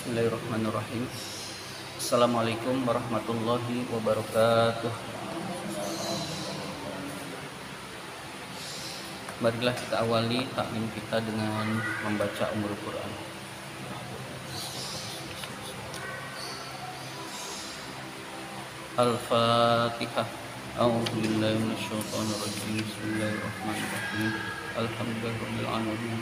Bismillahirrahmanirrahim. Assalamualaikum warahmatullahi wabarakatuh. Marilah kita awali taklim kita dengan membaca Ummul Quran. Al-Fatihah. A'udzu billahi minasyaitonir rajim. Bismillahirrahmanirrahim. Alhamdulillahirabbil alamin.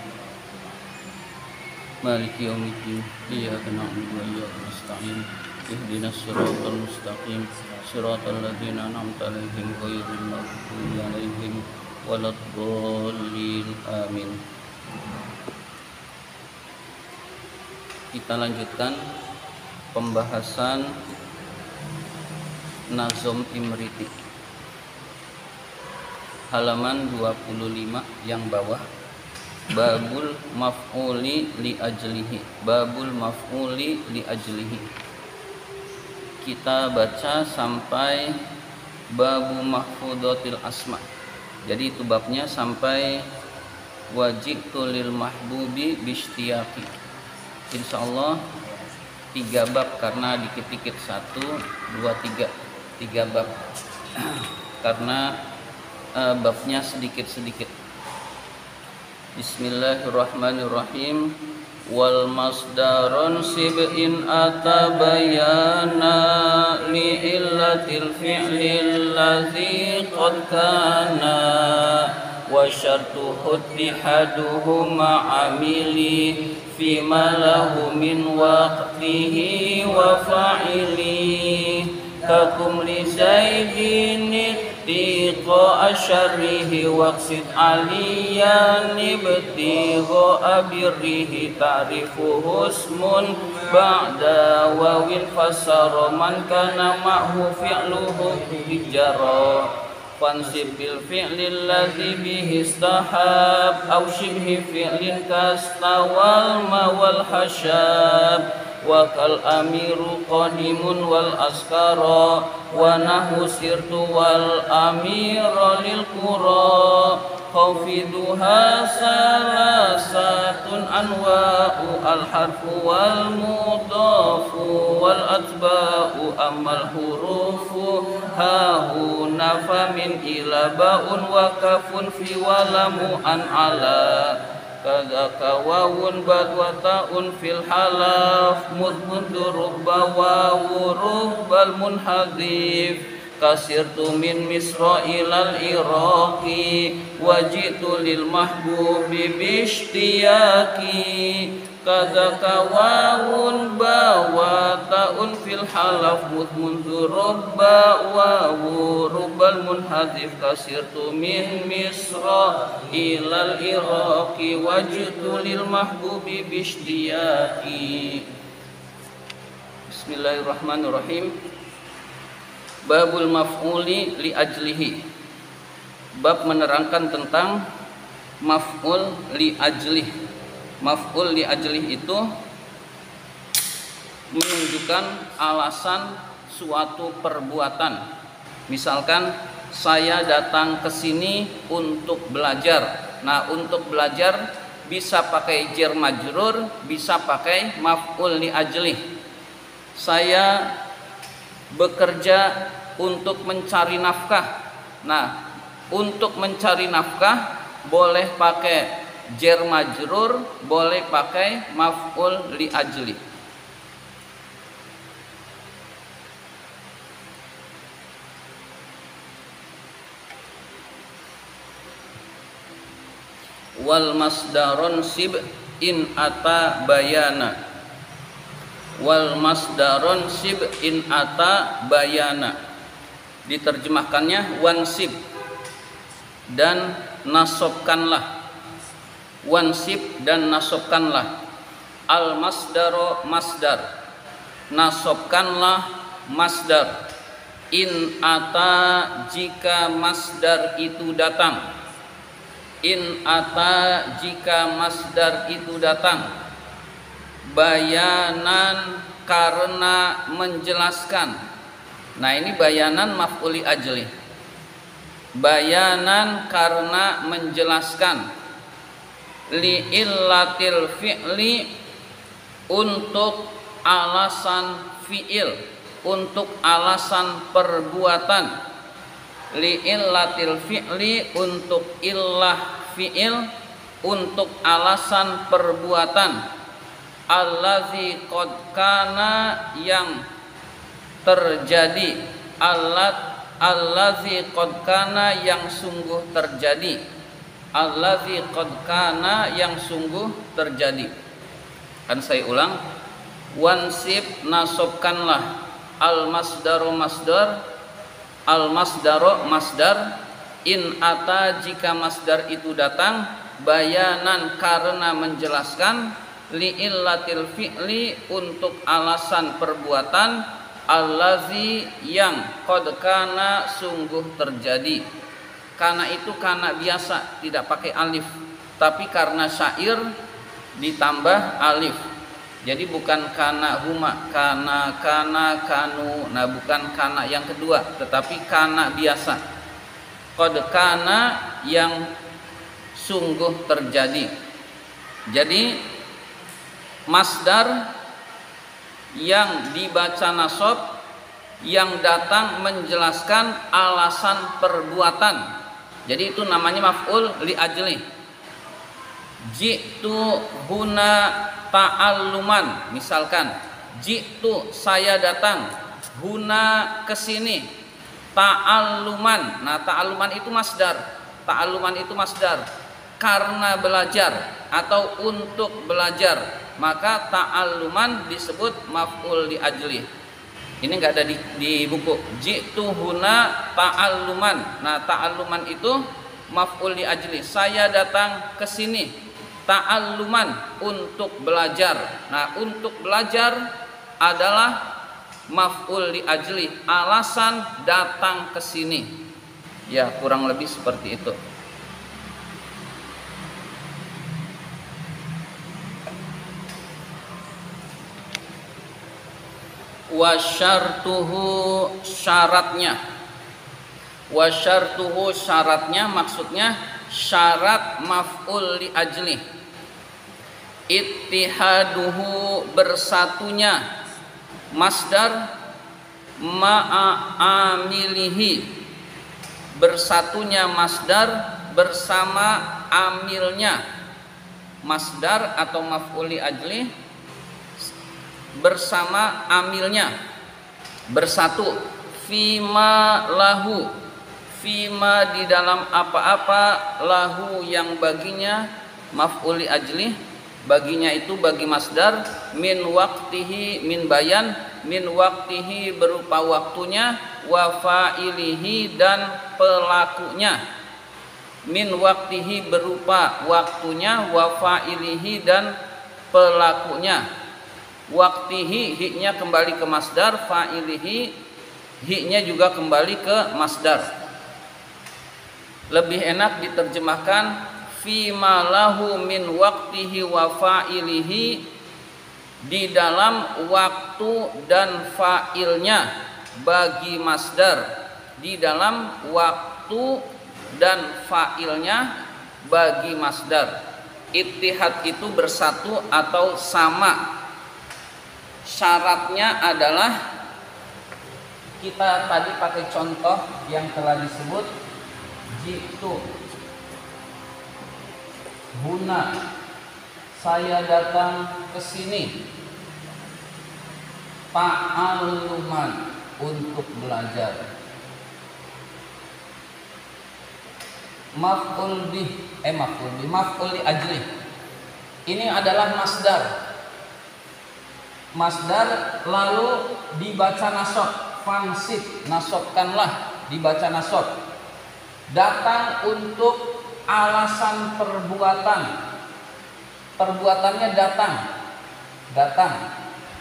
Maliki yaumiddin. Iyyaka na'budu wa iyyaka nasta'in. Ihdinas siratal mustaqim. Siratal ladzina an'amta 'alaihim ghairil maghdubi 'alaihim waladdallin. Amin. Kita lanjutkan pembahasan Nazom Imriti. Halaman 25 yang bawah. Babul maf'uli li ajlihi. Babul maf'uli li ajlihi. Kita baca sampai babu mahfudatil asma. Jadi itu babnya sampai wajibtu lil mahbubi bishtiyaqi. Insyaallah 3 bab karena dikit-dikit 1, 2, 3 bab karena babnya sedikit-sedikit. Bismillahirrahmanirrahim. Wal masdarun sib'in atabayana li illatil fi'lil ladzi qad kana wa syartuhu ittihaduhuma amili fima lahu min waqtihi wa fa'ili kakum li zaidin tiqa asyarihi waqsid aliyan ibtiqa abirihi ta'rifu husmun ba'da wawin fasara man kana ma'hu fi'luhu hijara fansib bil fi'lil ladzi bihi istahab aw shibhi fi'lin kastawal mawal hasyab wa kal amiru qadimun wal askara wa nahu sirtu wal amira lil qura khafiduha salasatun anwa'u al harfu wal mudafu wal atba'u amal hurufu hahu nafa min ila ba'un wa kafun fi walamu an ala kadzaka wawun bad wa ta'un fil halaf mudmundu rubba wa rubbal munhadif kasirtu min misra ilal iraqi wajitu lil mahbubi bishtiyaqi kadzaka wawun ba wa ta'un fil halaf mudmundu rubba wa rubbal munhadif kasirtu min misra ilal iraqi wajitu lil mahbubi bishtiyaqi. Bismillahirrahmanirrahim. Babul maf'uli li ajlihi. Bab menerangkan tentang maf'ul li ajlih. Maf'ul li ajlih itu menunjukkan alasan suatu perbuatan. Misalkan saya datang ke sini untuk belajar. Nah, untuk belajar bisa pakai jar majrur, bisa pakai maf'ul li ajlih. Saya bekerja untuk mencari nafkah. Nah, untuk mencari nafkah boleh pakai jar majrur, boleh pakai maf'ul li ajli. Wal masdarun sib in ata bayana. Wal masdarun sib in ata bayana. Diterjemahkannya wansib dan nasobkanlah. Wansib dan nasobkanlah. Al masdaro masdar. Nasobkanlah masdar. In ata jika masdar itu datang. In ata jika masdar itu datang. Bayanan karena menjelaskan. Nah, ini bayanan maf'uli ajli. Bayanan karena menjelaskan. Li illatil fi'li untuk alasan fi'il, untuk alasan perbuatan, li'illatil fi'li untuk illah fi'il, untuk alasan perbuatan, allazi qad kana yang terjadi, allazi qad kana yang sungguh terjadi, allazi qad kana yang sungguh terjadi. Kan saya ulang, wansib nasobkanlah al masdaru masdar, al masdaru masdar, in ata jika masdar itu datang, bayanan karena menjelaskan, li'illatil fi'li untuk alasan perbuatan, allazi yang qad kana sungguh terjadi. Kana itu kana biasa, tidak pakai alif, tapi karena syair ditambah alif. Jadi bukan kana huma, kana kanu. Nah, bukan kana yang kedua, tetapi kana biasa. Qad kana yang sungguh terjadi. Jadi masdar yang dibaca nasab yang datang menjelaskan alasan perbuatan. Jadi itu namanya maf'ul li ajli. Jitu huna ta'alluman, misalkan jitu saya datang, huna kesini, ta'alluman. Nah, ta'alluman itu masdar, ta'alluman itu masdar, karena belajar atau untuk belajar, maka ta'alluman disebut maf'ul li ajli. Ini enggak ada di buku. Jitu huna ta'alluman. Nah, ta'alluman itu maf'ul li ajli, saya datang ke sini, ta'alluman untuk belajar. Nah, untuk belajar adalah maf'ul li ajli, alasan datang ke sini. Ya, kurang lebih seperti itu. Wa syartuhu syaratnya. Wa syartuhu syaratnya, maksudnya syarat maf'ul li ajli, ittihaduhu bersatunya masdar ma'a amilihi, bersatunya masdar bersama amilnya. Masdar atau maf'ul li ajli bersama amilnya, bersatu. Fima lahu, fima di dalam apa-apa, lahu yang baginya, maf'ul li ajli baginya itu bagi masdar, min waqtihi min bayan, min waqtihi berupa waktunya, wa fa'ilihi dan pelakunya. Min waqtihi berupa waktunya, wa fa'ilihi dan pelakunya. Waqtihi hi-nya kembali ke masdar, fa'ilihi hi-nya juga kembali ke masdar. Lebih enak diterjemahkan fima lahu min waqtihi wa fa'ilihi, di dalam waktu dan fa'ilnya bagi masdar, di dalam waktu dan fa'ilnya bagi masdar. Ittihad itu bersatu atau sama. Syaratnya adalah, kita tadi pakai contoh yang telah disebut, jitu huna, saya datang ke sini, ta'alluman untuk belajar. Maf'ul li ajli ini adalah masdar. Masdar lalu dibaca nasab, fansib, nasabkanlah, dibaca nasab. Datang untuk alasan perbuatan, perbuatannya datang.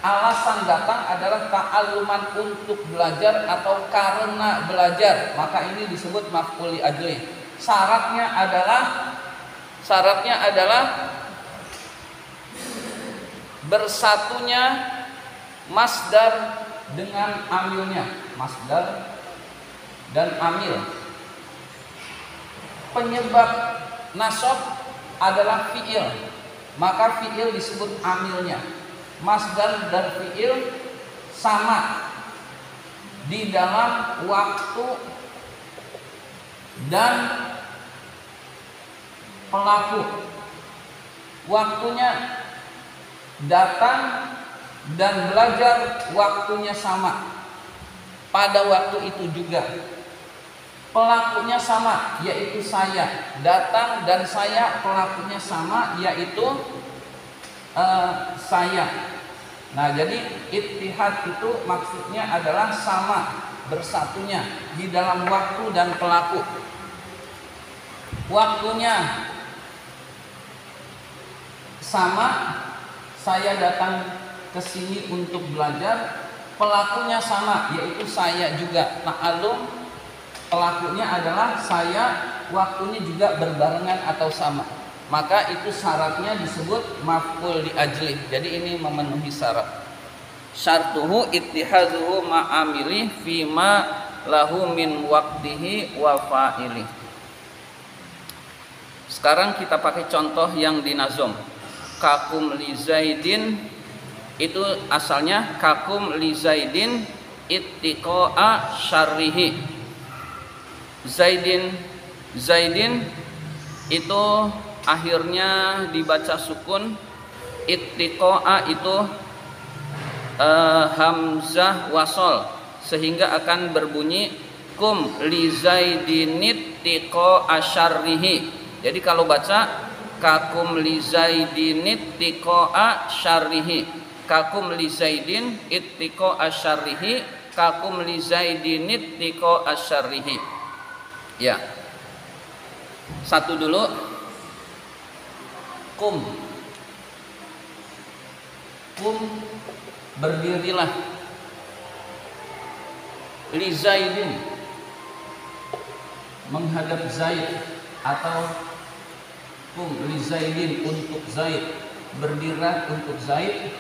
Alasan datang adalah ta'alluman untuk belajar atau karena belajar, maka ini disebut maf'ul li ajli. Syaratnya adalah bersatunya masdar dengan amilnya, masdar dan amil. Penyebab nasab adalah fi'il, maka fi'il disebut amilnya. masdar dan fiil sama di dalam waktu dan pelaku. Waktunya datang dan belajar waktunya sama pada waktu itu juga. Pelakunya sama, yaitu saya. Datang dan saya, pelakunya sama, yaitu saya. Nah, jadi ittihad itu maksudnya adalah sama, bersatunya di dalam waktu dan pelaku. Waktunya sama, saya datang ke sini untuk belajar. Pelakunya sama, yaitu saya juga. Ta'alum, pelakunya adalah saya, waktunya juga berbarengan atau sama. Maka itu syaratnya disebut maf'ul li ajli. Jadi ini memenuhi syarat. Syartuhu ittihaduhu ma'amili fima lahu min waqtihi wa fa'ili. Sekarang kita pakai contoh yang dinazom. Kakum li Zaidin, itu asalnya kakum li Zaidin ittiqa'a syarrihi. Zaidin itu akhirnya dibaca sukun. Ittiqa'a itu hamzah wasol, sehingga akan berbunyi kum li Zaidin ittiqa'a syarrihi. Jadi kalau baca kakum li Zaidin ittiqa'a syarrihi, kakum li Zaidin ittiqa'a syarrihi, kakum li Zaidin ittiqa'a syarrihi. Ya, satu dulu. Kum, berdirilah. Li Zaidin, menghadap Zaid, atau kum li Zaidin, untuk Zaid, berdirilah untuk Zaid.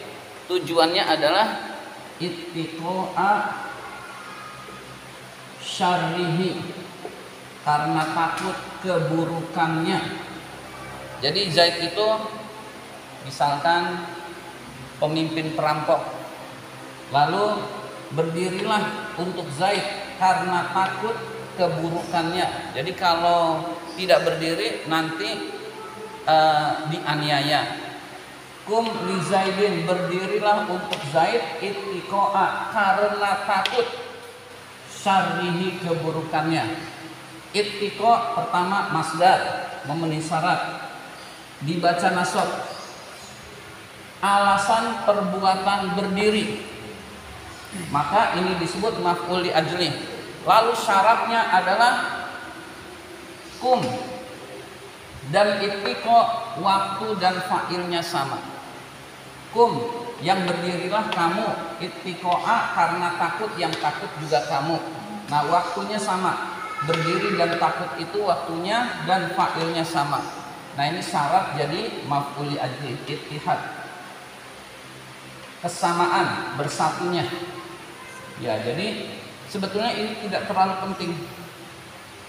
Tujuannya adalah ittiqa'a syarrihi, karena takut keburukannya. Jadi Zaid itu misalkan pemimpin perampok, lalu berdirilah untuk Zaid karena takut keburukannya. Jadi kalau tidak berdiri nanti dianiaya. Kum li Zaidin, berdirilah untuk Zaid ittiqa'a, karena takut syarrihi, keburukannya. Ittiqa pertama masdar, memenuhi syarat, dibaca nasab. Alasan perbuatan berdiri, maka ini disebut maf'ul li ajli. Lalu syaratnya adalah kum dan ittiqa, waktu dan fa'ilnya sama. Kum, yang berdirilah kamu. Ittiqa'a, karena takut, yang takut juga kamu. Nah, waktunya sama. Berdiri dan takut itu waktunya dan fa'ilnya sama. Nah, ini syarat jadi maf'ul li ajli, ittihad. Kesamaan, bersatunya. Ya, jadi sebetulnya ini tidak terlalu penting.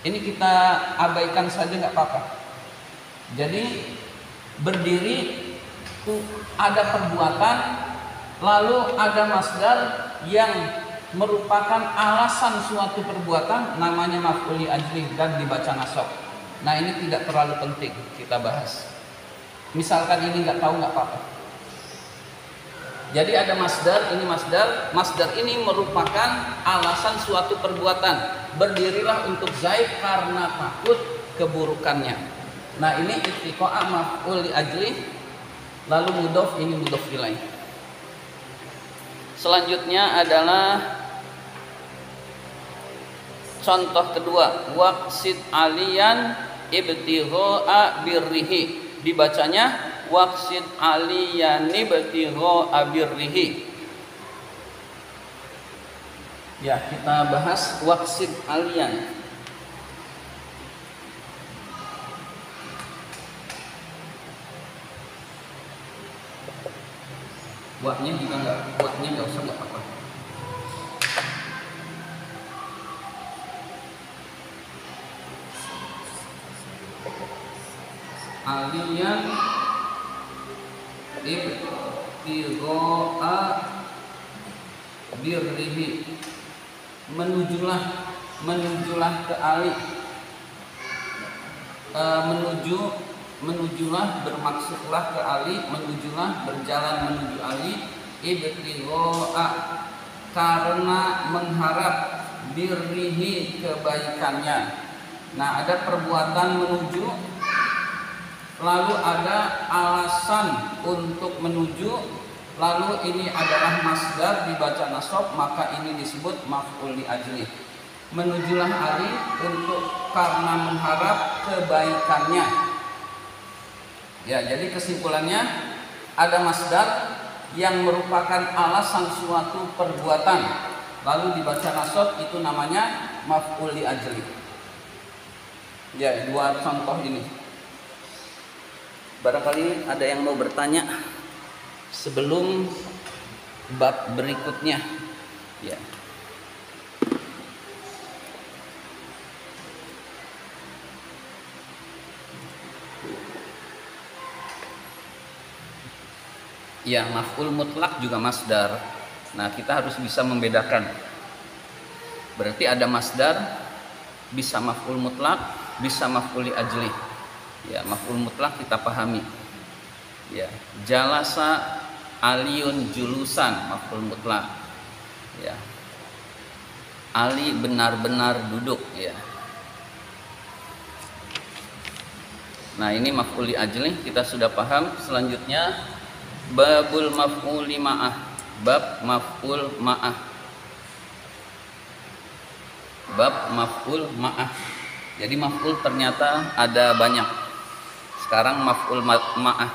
Ini kita abaikan saja nggak apa-apa. Jadi berdiri itu ada perbuatan, lalu ada masdar yang merupakan alasan suatu perbuatan, namanya maf'ul li ajli dan dibaca nasab. Nah, ini tidak terlalu penting kita bahas. Misalkan ini nggak tahu nggak apa-apa. Jadi ada masdar, ini masdar ini merupakan alasan suatu perbuatan. Berdirilah untuk Zaid karena takut keburukannya. Nah, ini ittiqa'a maf'ul li ajli, lalu mudhof, ini mudhof ilaih. Selanjutnya adalah contoh kedua, waqsid aliyan ibtigha'a birrihi. Dibacanya waqsid aliyan ibtigha'a birrihi. Ya, kita bahas waqsid aliyan. Buatnya juga nggak usah, nggak apa-apa. Aliyan ibtigha'a ibtigha'a birrihi, menujulah ke Ali, menujulah bermaksudlah ke Ali, menujulah berjalan menuju Ali, ibtigha'a karena mengharap, birrihi kebaikannya. Nah, ada perbuatan menuju, lalu ada alasan untuk menuju, lalu ini adalah masdar dibaca nasab, maka ini disebut maf'ul li ajli. Menujulah Ali untuk karena mengharap kebaikannya. Ya, jadi kesimpulannya ada masdar yang merupakan alasan suatu perbuatan, lalu dibaca nasab, itu namanya maf'ul li ajli. Ya, dua contoh ini. Barangkali ada yang mau bertanya sebelum bab berikutnya. Ya. Ya, maf'ul mutlak juga masdar. Nah, kita harus bisa membedakan. Berarti ada masdar, bisa maf'ul mutlak, bisa maf'ul li ajli. Ya, maf'ul mutlak kita pahami. Ya, jalasa aliyun julusan, maf'ul mutlak. Ya. Ali benar-benar duduk, ya. Nah, ini maf'ul li ajli kita sudah paham. Selanjutnya babul maf'uli ma'ah, bab maf'ul ma'ah. Bab maf'ul ma'ah. Jadi maf'ul ternyata ada banyak. Sekarang maf'ul ma'ah.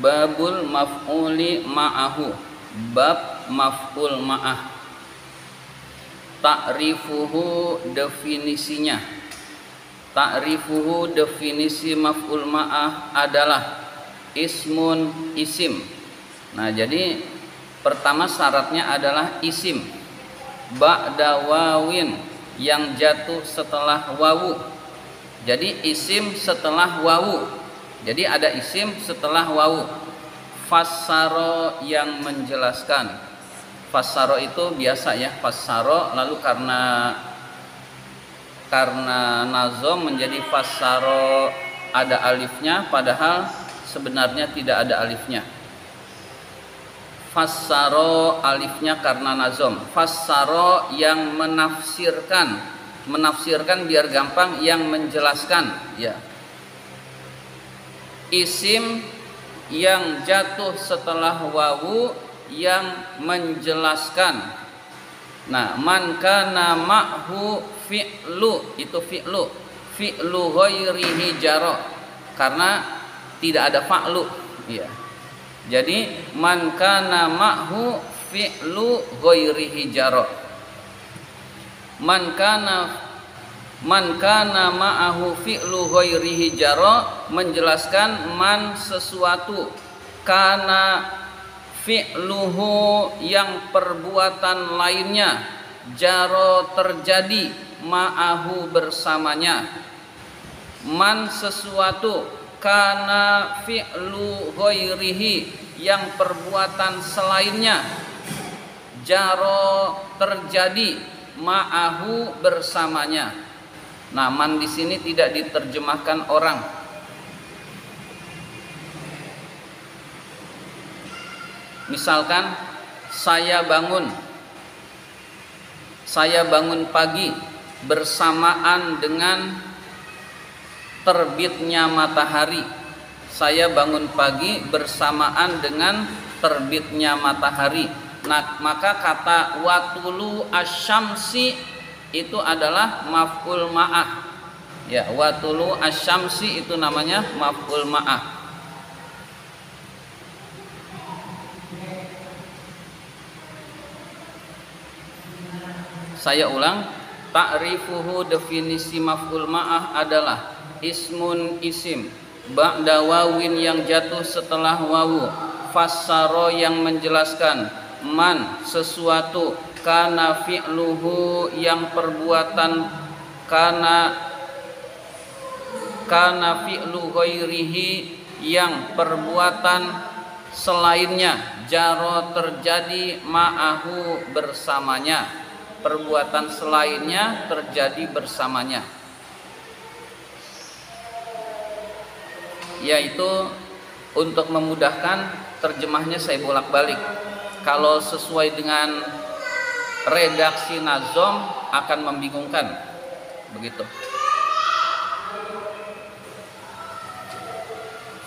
Babul maf'uli ma'ahu, bab maf'ul ma'ah. Ta'rifuhu definisinya. Ta'rifuhu definisi maf'ul ma'ah adalah ismun isim. Nah, jadi pertama syaratnya adalah isim ba'da wawin, yang jatuh setelah wawu. Jadi isim setelah wawu. Jadi ada isim setelah wawu. Fassaro yang menjelaskan. Fassaro itu biasa ya, fassaro, lalu karena nazom menjadi fassaro ada alifnya, padahal sebenarnya tidak ada alifnya. Fassaro alifnya karena nazom. Fassaro yang menafsirkan. Menafsirkan biar gampang, yang menjelaskan, ya. Isim yang jatuh setelah wawu yang menjelaskan. Nah, man kana ma'hu fi'lu, itu fi'lu. Fi'lu ghairihi jaro, karena tidak ada fa'lu, ya. Jadi man kana ma'hu fi'lu ghairihi jaro. Man kana ma'ahu fi'lu ghairihi jaro menjelaskan man sesuatu, kana fi'luhu yang perbuatan lainnya, jaro terjadi, ma'ahu bersamanya. Man sesuatu, kana fi'lu ghairihi yang perbuatan selainnya, jaro terjadi, ma'ahu bersamanya. Nah, man di sini tidak diterjemahkan orang. Misalkan saya bangun pagi bersamaan dengan terbitnya matahari. Saya bangun pagi bersamaan dengan terbitnya matahari. Nah, maka kata watulu asyamsi itu adalah maf'ul ma'ah. Ya, watulu asyamsi itu namanya maf'ul ma'ah. Saya ulang, ta'rifuhu definisi maf'ul ma'ah adalah ismun isim ba'da wawin yang jatuh setelah wawu, fassaro yang menjelaskan, man sesuatu, kana fi'luhu yang perbuatan, kana fi'lu ghairihi yang perbuatan selainnya, jaro terjadi ma'ahu bersamanya, perbuatan selainnya terjadi bersamanya, yaitu untuk memudahkan terjemahnya saya bolak-balik. Kalau sesuai dengan redaksi nazom akan membingungkan, begitu.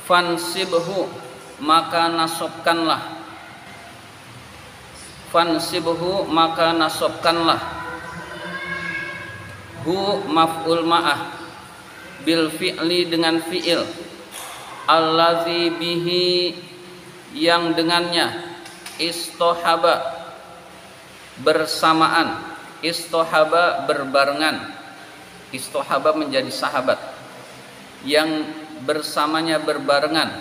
Fansibhu, maka nasobkanlah. Fansibhu, maka nasobkanlah. Hu maf'ul ma'ah, bil fi'li dengan fi'il, allazi bihi yang dengannya, istohaba bersamaan, istohaba berbarengan, istohaba menjadi sahabat, yang bersamanya berbarengan,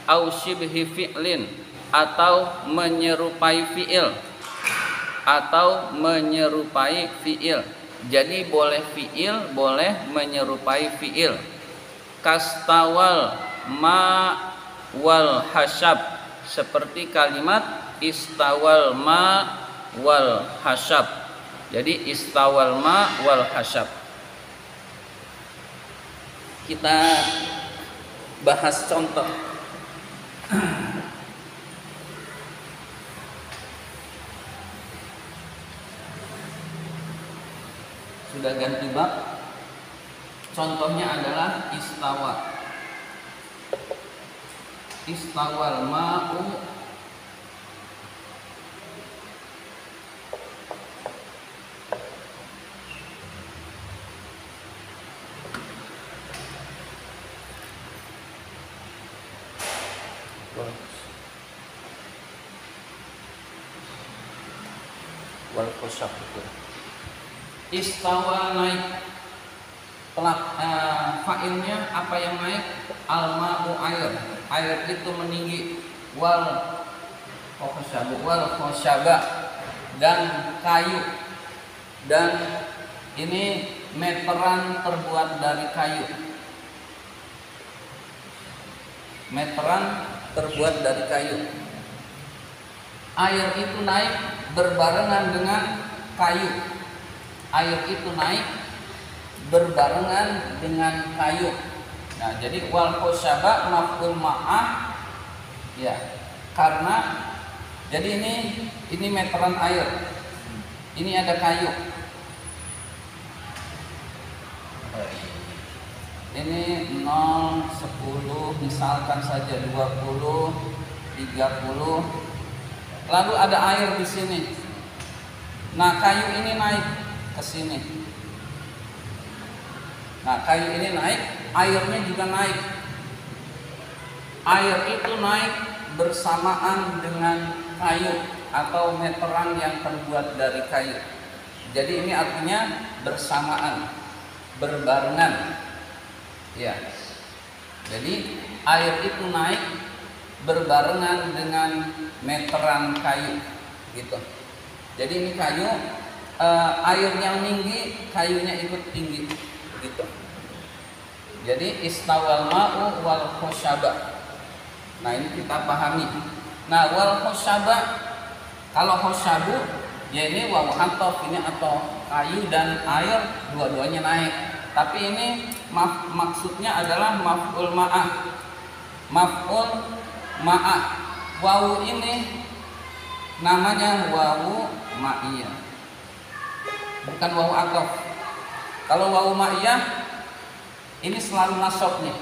au shibhi fi'lin, atau menyerupai fi'il, atau menyerupai fi'il. Jadi boleh fi'il, boleh menyerupai fi'il. Kastawal ma wal hasyab, seperti kalimat istawal ma wal hasyab. Jadi istawal ma wal hasyab. Kita bahas contoh. Sudah ganti bab. Contohnya adalah istawa. Istawal ma'u wal khosab. Istawa naik, fa'ilnya apa yang naik? Al-ma'u air, air itu meninggi. Wal khosyaba dan kayu, dan ini meteran terbuat dari kayu, meteran terbuat dari kayu. Air itu naik berbarengan dengan kayu, air itu naik berbarengan dengan kayu. Nah, jadi wal khosyaba maf'ul ma'ah, ya, karena jadi ini meteran air, ini ada kayu, ini 0, 10, misalkan saja 20, 30, lalu ada air di sini. Nah, kayu ini naik ke sini. Nah, kayu ini naik, airnya juga naik. Air itu naik bersamaan dengan kayu atau meteran yang terbuat dari kayu. Jadi ini artinya bersamaan, berbarengan. Ya. Jadi air itu naik berbarengan dengan meteran kayu, gitu. Jadi ini kayu, airnya tinggi, kayunya ikut tinggi, gitu. Jadi istawal ma'u wal khosyaba. Nah, ini kita pahami. Nah, wal khosyaba, kalau khosyabu ya ini wawu ataf, ini atau kayu dan air dua-duanya naik. Tapi ini maksudnya adalah maf'ul ma'ah. Maf'ul ma'ah. Wawu ini namanya wawu ma'iyah, bukan wawu ataf. Kalau wawu ma'iyah ini selalu nasabnya.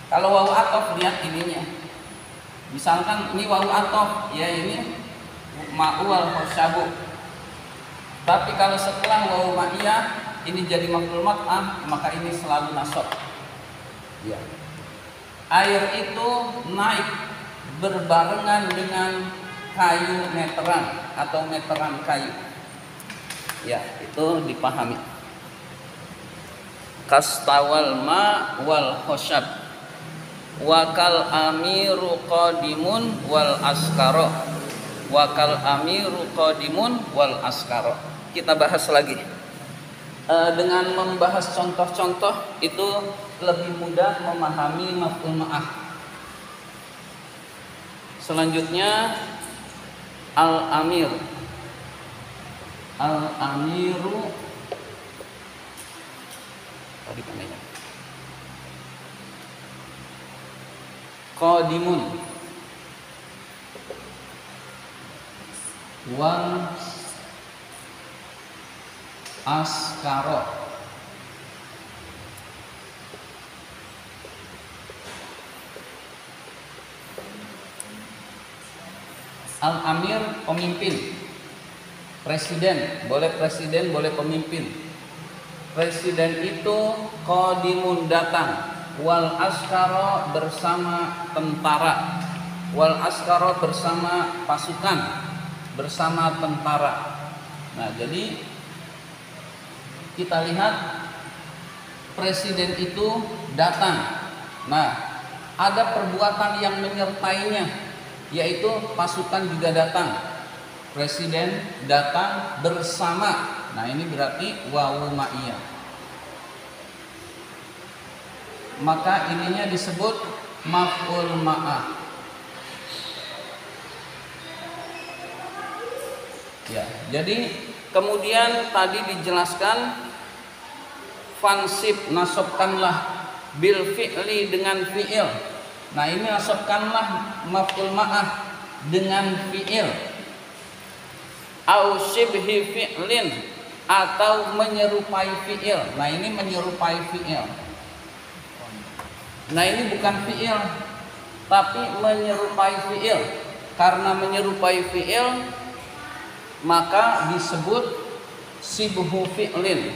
Kalau wawu ataf lihat ininya. Misalkan ini wawu ataf, ya ini ma'u wal khosyabu. Tapi kalau setelah wawu ma'iyah ini jadi maf'ul ma'ah, maka ini selalu nasab. Ya. Air itu naik berbarengan dengan kayu meteran atau meteran kayu. Ya, itu dipahami. Kastawal ma wal khosyab, wakal amiru qadimun wal askaro, wakal amiru qadimun wal askaro. Kita bahas lagi. Dengan membahas contoh-contoh itu lebih mudah memahami maf'ul ma'ah. Selanjutnya al-amir. Al-amiru tadi namanya qadimun wal askaro. Al-amir pemimpin, presiden, boleh pemimpin. Presiden itu qadimun datang, wal askaro bersama tentara, wal askaro bersama pasukan, bersama tentara. Nah, jadi kita lihat presiden itu datang. Nah, ada perbuatan yang menyertainya, yaitu pasukan juga datang. Presiden datang bersama. Nah, ini berarti wawu ma'iyah. Maka ininya disebut maf'ul ma'ah. Ya, jadi kemudian tadi dijelaskan fansib, nasabkanlah bil fi'li dengan fi'il. Nah, ini nasabkanlah maf'ul ma'ah dengan fi'il. Au shibhi fi'lin, atau menyerupai fi'il. Nah, ini menyerupai fi'il. Nah, ini bukan fi'il, tapi menyerupai fi'il. Karena menyerupai fi'il, maka disebut sibhu fi'lin.